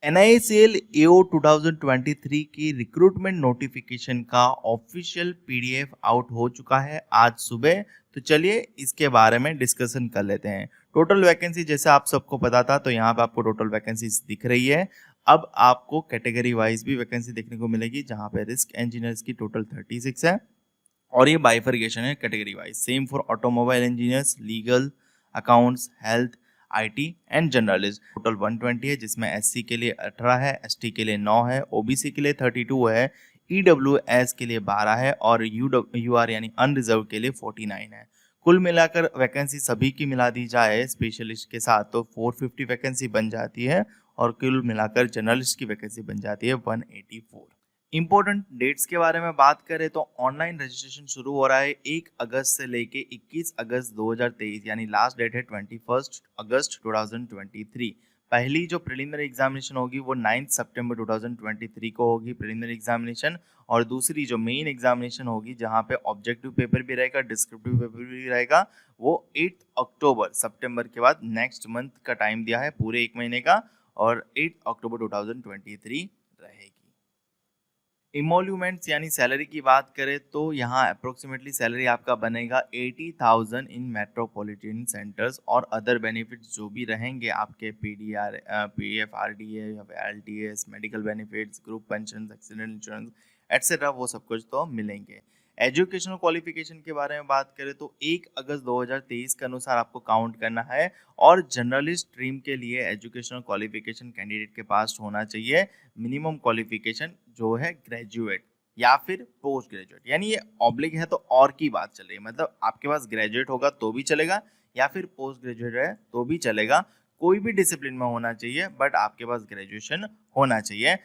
NICL AO 2023 की recruitment notification का official PDF out हो चुका है आज सुबह। तो चलिए इसके बारे में डिस्कशन कर लेते हैं। टोटल वैकेंसी जैसे आप सबको पता था, तो यहाँ पे आपको टोटल वैकेंसीज दिख रही है। अब आपको कैटेगरी वाइज भी वैकेंसी देखने को मिलेगी, जहाँ पे रिस्क इंजीनियर्स की टोटल 36 है और ये बाइफर्गेशन है category wise. Same for automobile engineers, legal, accounts, health, IT and journalist. Total 120 है, जिसमें एससी के लिए 18 है, एसटी के लिए 9 है, ओबीसी के लिए 32 है, ईडब्ल्यूएस के लिए 12 है और यूआर यानी अनरिजर्व के लिए 49 है। कुल मिलाकर वैकेंसी सभी की मिला दी जाए स्पेशलिस्ट के साथ तो 450 वैकेंसी बन जाती है और कुल मिलाकर जर्नलिस्ट की वैकेंसी बन जाती है 184। इंपॉर्टेंट डेट्स के बारे में बात करें तो ऑनलाइन रजिस्ट्रेशन शुरू हो रहा है 1 अगस्त से लेके 21 अगस्त 2023, यानी लास्ट डेट है 21 अगस्त 2023। पहली जो प्रिलिमिनरी एग्जामिनेशन होगी वो 9 सितंबर 2023 को होगी प्रिलिमिनरी एग्जामिनेशन, और दूसरी जो मेन एग्जामिनेशन होगी जहां पे ऑब्जेक्टिव पेपर भी रहेगा, डिस्क्रिप्टिव पेपर भी रहेगा, वो 8 अक्टूबर सितंबर के बाद नेक्स्ट मंथ का टाइम दिया है पूरे एक महीने का, और 8 अक्टूबर 2023 रहेगी। इमोल्यूमेंट्स यानी सैलरी की बात करें तो यहाँ अप्रोक्सीमेटली सैलरी आपका बनेगा 80,000 इन मेट्रोपॉलिटन सेंटर्स, और अदर बेनिफिट्स जो भी रहेंगे आपके पीडीआर, पीएफ, आरडीए या LTS, medical benefits, group pension, accident insurance etcetera, वो सब कुछ तो मिलेंगे। एजुकेशनल क्वालिफिकेशन के बारे में बात करें तो 1 अगस्त 2023 के अनुसार आपको काउंट करना है, और जर्नलिस्ट स्ट्रीम के लिए एजुकेशनल क्वालिफिकेशन कैंडिडेट के पास होना चाहिए मिनिमम क्वालिफिकेशन जो है ग्रेजुएट या फिर पोस्ट ग्रेजुएट, यानी ये ऑब्लिक है तो और की बात चल रही है, मतलब आपके पास ग्रेजुएट होगा तो भी चलेगा या फिर पोस्ट ग्रेजुएट है तो भी चलेगा, कोई भी डिसिप्लिन में होना चाहिए, बट आपके पास ग्रेजुएशन होना चाहिए।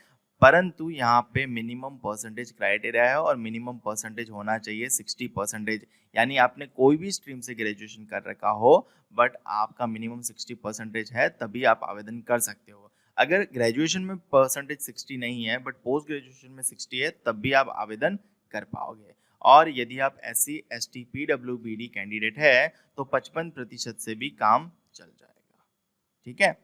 परंतु यहाँ पे मिनिमम परसेंटेज क्राइटेरिया है और मिनिमम परसेंटेज होना चाहिए 60%, यानी आपने कोई भी स्ट्रीम से ग्रेजुएशन कर रखा हो बट आपका मिनिमम 60% है तभी आप आवेदन कर सकते हो। अगर ग्रेजुएशन में परसेंटेज 60 नहीं है बट पोस्ट ग्रेजुएशन में 60 है तब भी आप आवेदन कर पाओगे। और यदि आप SC ST PWBD कैंडिडेट है तो 55% से भी काम चल जाएगा। ठीक है,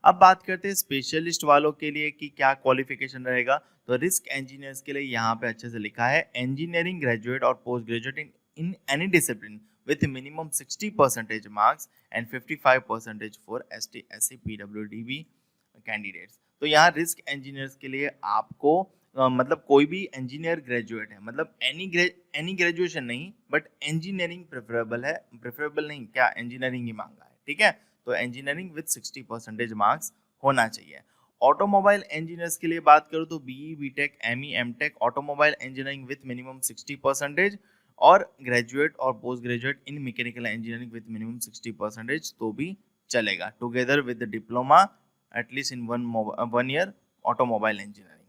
अब बात करते हैं स्पेशलिस्ट वालों के लिए कि क्या क्वालिफिकेशन रहेगा। तो रिस्क इंजीनियर्स के लिए यहाँ पे अच्छे से लिखा है इंजीनियरिंग ग्रेजुएट और post graduate in any discipline with minimum 60% marks and 55% for ST SC PWDB candidates. तो यहाँ रिस्क इंजीनियर्स के लिए आपको मतलब कोई भी इंजीनियर ग्रेजुएट है, मतलब एनी ग्रेजुएशन नहीं बट इंजीनियरिंग प्रेफरेबल है, प्रेफरेबल नहीं क्या इंजीनियरिंग ही मांगा है। ठीक है, तो इंजीनियरिंग विद 60% मार्क्स होना चाहिए। ऑटोमोबाइल इंजीनियर्स के लिए बात करूँ तो BE BTech ME MTech automobile engineering with minimum 60% और ग्रेजुएट और post graduate in mechanical engineering with minimum 60% तो भी चलेगा, together with diploma at least in one year automobile engineering.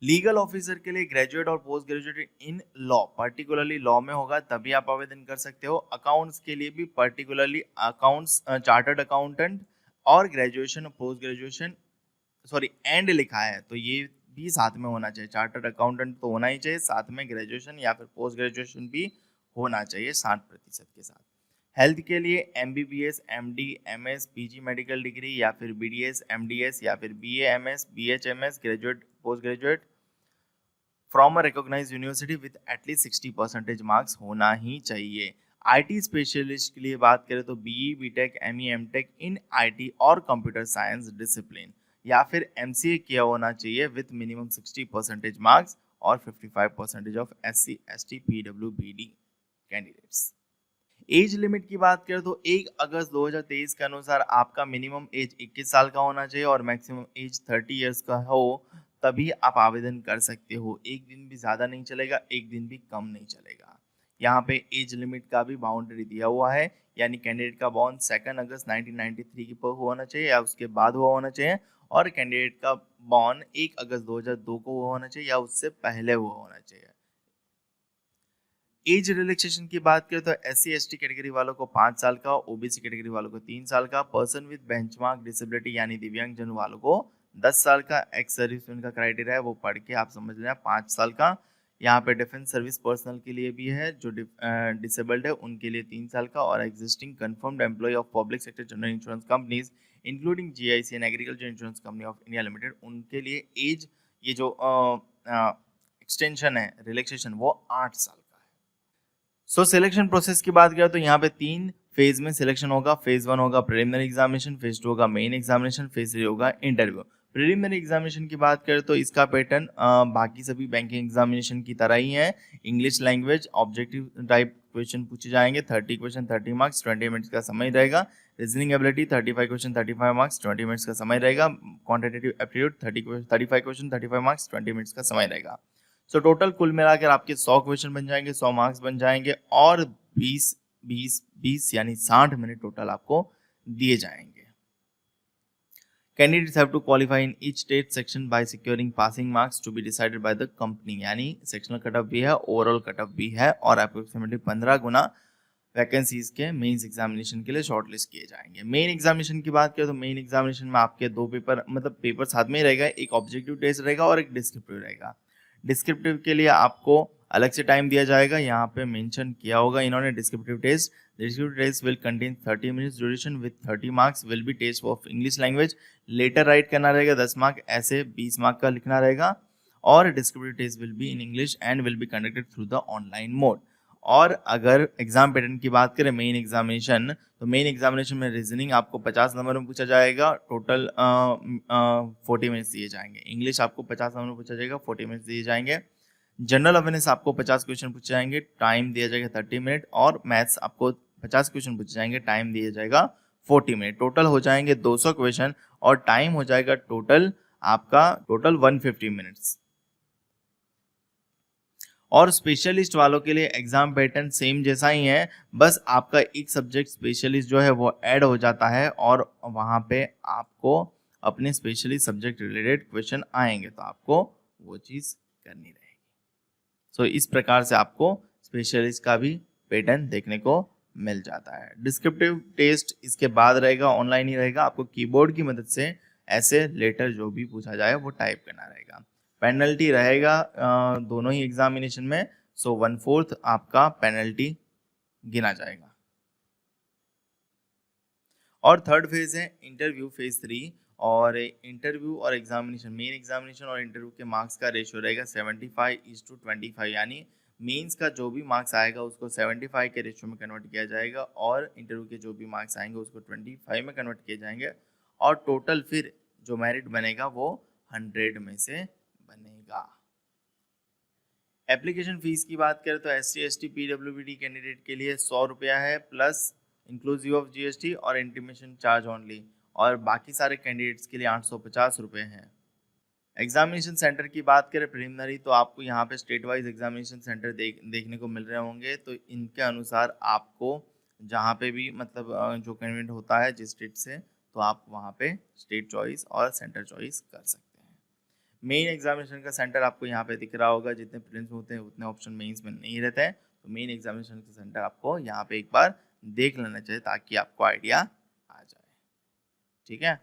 Legal officer के लिए ग्रेजुएट और post graduate in law, particularly law में होगा तभी आप आवेदन कर सकते हो। अकाउंट्स के लिए भी पर्टिकुलरली अकाउंट्स, चार्टर्ड अकाउंटेंट और ग्रेजुएशन और पोस्ट ग्रेजुएशन, सॉरी एंड लिखा है तो ये भी साथ में होना चाहिए। चार्टर्ड अकाउंटेंट तो होना ही चाहिए, साथ में ग्रेजुएशन या फिर पोस्ट ग्रेजुएशन भी होना चाहिए 60% के साथ। हेल्थ के लिए MBBS MD MS PG medical degree या फिर BDS MDS या फिर BA MS BHMS graduate post graduate from a recognised university with at least 60% marks होना ही चाहिए। IT स्पेशलिस्ट के लिए बात करें तो BE BTech ME MTech in IT और कंप्यूटर साइंस डिसिप्लिन या फिर MCA किया होना चाहिए विद मिनिमम 60% मार्क्स और 55% of SC ST PWBD candidates. Age limit की बात करें तो 1 अगस्त 2023 के अनुसार आपका मिनिमम एज 21 साल का होना चाहिए और मैक्सिमम एज 30 इयर्स का हो तभी आप आवेदन कर सकते हो। एक दिन भी ज़्यादा नहीं चलेगा, एक दिन भी कम नहीं चलेगा। यहाँ पे एज लिमिट का भी बाउंड्री दिया हुआ है, यानी कैंडिडेट का बॉर्न 2 अगस्त 1993 की पर होना चाहिए या उसके बाद हुआ होना चाहिए, और कैंडिडेट का बॉर्न 1 अगस्त 2002 को हुआ होना चाहिए या उससे पहले हुआ होना चाहिए। एज रिलैक्सेशन की बात करें तो SC ST कैटेगरी वालों को 5 साल का, OBC कैटेगरी वालों को 3 साल का, पर्सन विद बेंचमार्क डिसेबिलिटी यानी दिव्यांग जन वालों को 10 साल का, एक्स सर्विसमैन का क्राइटेरिया है वो पढ़ के आप समझ लेना 5 साल का। यहाँ पे डिफेंस सर्विस पर्सनल के लिए भी है, जो डिसेबल्ड है उनके लिए 3 साल का, और existing confirmed employ of public sector general insurance companies including GIC and agriculture insurance company of India limited, उनके लिए एज ये जो एक्सटेंशन है, रिलैक्सेशन, वो 8 साल का है। सो सिलेक्शन प्रोसेस की बात करें तो यहाँ पे 3 फेज में सिलेक्शन होगा। फेज 1 होगा प्रिलिमिनरी एग्जामिनेशन, फेज 2 होगा मेन एग्जामिनेशन, फेज 3 होगा इंटरव्यू। प्रिलिमिनरी एग्जामिनेशन की बात करें तो इसका पैटर्न बाकी सभी बैंकिंग एग्जामिनेशन की तरह ही है। English language objective type question पूछे जाएंगे, 30 क्वेश्चन 30 मार्क्स, 20 मिनट्स का समय रहेगा। Reasoning ability 35 question 35 marks, 20 minutes का समय रहेगा। Quantitative aptitude 35 question 35 marks, 20 minutes का समय रहेगा। सो टोटल कुल मिलाकर आपके 100 क्वेश्चन बन जाएंगे, 100 मार्क्स बन जाएंगे और 20 यानी 60 मिनट टोटल आपको दिए जाएंगे। Candidates have to qualify in each state section by securing passing marks to be decided by the company, यानी सेक्शनल कट ऑफ भी है, ओवरऑल कट ऑफ भी है और अप्रोक्सीमेटली 15 गुना वैकेंसीज के मेंस एग्जामिनेशन के लिए शॉर्टलिस्ट किए जाएंगे। मेन एग्जामिनेशन की बात करें तो मेन एग्जामिनेशन में आपके 2 पेपर, मतलब पेपर साथ में ही रहेगा, एक ऑब्जेक्टिव टेस्ट रहेगा और एक डिस्क्रिप्टिव रहेगा। डिस्क्रिप्टिव के लिए आपको अलग से टाइम दिया जाएगा, यहाँ पे मेंशन किया होगा इन्होंने descriptive test. Descriptive test will contain 30 minutes duration with 30 marks will be test of English language. Letter write करना रहेगा 10 मार्क, ऐसे 20 मार्क का लिखना रहेगा और descriptive test will be in English and will be conducted through the online mode. और अगर exam pattern की बात करें मेन एग्जामिनेशन, तो मेन एग्जामिनेशन में रीजनिंग आपको 50 नंबर में पूछा जाएगा, टोटल 40 मिनट्स दिए जाएंगे। इंग्लिश आपको 50 नंबर में पूछा जाएगा, 40 मिनट्स दिए जाएंगे। जनरल अवेयरनेस आपको 50 क्वेश्चन पूछे जाएंगे, टाइम दिया जाएगा 30 मिनट और मैथ्स आपको 50 क्वेश्चन पूछे जाएंगे, टाइम दिया जाएगा 40 मिनट। टोटल हो जाएंगे 200 क्वेश्चन और टाइम हो जाएगा टोटल 150 मिनट्स। और स्पेशलिस्ट वालों के लिए एग्जाम पैटर्न सेम जैसा ही है, बस आपका एक सब्जेक्ट स्पेशलिस्ट जो है वो ऐड हो जाता है और वहाँ पे आपको अपने स्पेशलिस्ट सब्जेक्ट रिलेटेड क्वेश्चन आएंगे, तो आपको वो चीज़ करनी रहेगी। सो इस प्रकार से आपको स्पेशलिस्ट का भी पैटर्न देखने को मिल जाता है। डिस्क्रिप्टिव टेस्ट इसके बाद रहेगा, ऑनलाइन ही रहेगा, आपको कीबोर्ड की मदद से ऐसे लेटर जो भी पूछा जाए वो टाइप करना रहेगा। पेनल्टी रहेगा दोनों ही एग्जामिनेशन में, सो 1/4 आपका पेनल्टी गिना जाएगा। और थर्ड फेज है इंटरव्यू, फेज 3। और इंटरव्यू और एग्जामिनेशन, मेन एग्जामिनेशन और इंटरव्यू के मार्क्स का रेशियो रहेगा 75:25, यानी मेंस का जो भी मार्क्स आएगा उसको 75 के रेशियो में कन्वर्ट किया जाएगा और इंटरव्यू के जो भी मार्क्स आएंगे उसको 25 में कन्वर्ट किए जाएंगे और टोटल फिर जो मेरिट बनेगा वो 100 में से बनेगा। एप्लीकेशन फीस की बात करें तो SC ST PWBD कैंडिडेट के लिए 100 रुपया है प्लस इंक्लूसिव ऑफ GST और इंटीमेशन चार्ज ओनली, और बाकी सारे कैंडिडेट्स के लिए 850 रुपये हैं। एग्जामिनेशन सेंटर की बात करें प्रिलिमिनरी, तो आपको यहाँ पे स्टेट वाइज एग्जामिनेशन सेंटर देखने को मिल रहे होंगे, तो इनके अनुसार आपको जहाँ पे भी मतलब जो कैंडिडेट होता है जिस स्टेट से, तो आप वहाँ पे स्टेट चॉइस और सेंटर चॉइस कर सकते हैं। मेन एग्जामिनेशन का सेंटर आपको यहाँ पे दिख रहा होगा, जितने प्रीलिम्स होते हैं उतने ऑप्शन मेंस में नहीं रहते हैं, तो मेन एग्जामिनेशन का सेंटर आपको यहाँ पे एक बार देख लेना चाहिए ताकि आपको आइडिया आ जाए। ठीक है,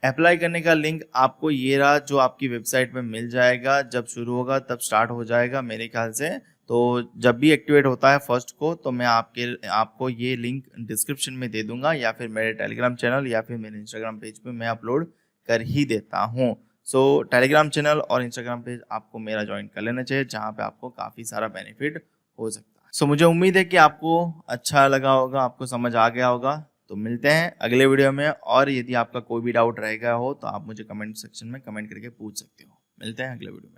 अप्लाई करने का लिंक आपको ये रहा जो आपकी वेबसाइट पे मिल जाएगा, जब शुरू होगा तब स्टार्ट हो जाएगा मेरे ख्याल से। तो जब भी एक्टिवेट होता है फर्स्ट को, तो मैं आपको ये लिंक डिस्क्रिप्शन में दे दूंगा या फिर मेरे टेलीग्राम चैनल या फिर मेरे इंस्टाग्राम पेज पे मैं अपलोड कर ही देता हूँ। सो टेलीग्राम चैनल और इंस्टाग्राम पेज आपको मेरा ज्वाइन कर लेना चाहिए, जहाँ पे आपको काफ़ी सारा बेनिफिट हो सकता है। सो मुझे उम्मीद है कि आपको अच्छा लगा होगा, आपको समझ आ गया होगा। तो मिलते हैं अगले वीडियो में, और यदि आपका कोई भी डाउट रह गया हो तो आप मुझे कमेंट सेक्शन में कमेंट करके पूछ सकते हो। मिलते हैं अगले वीडियो में।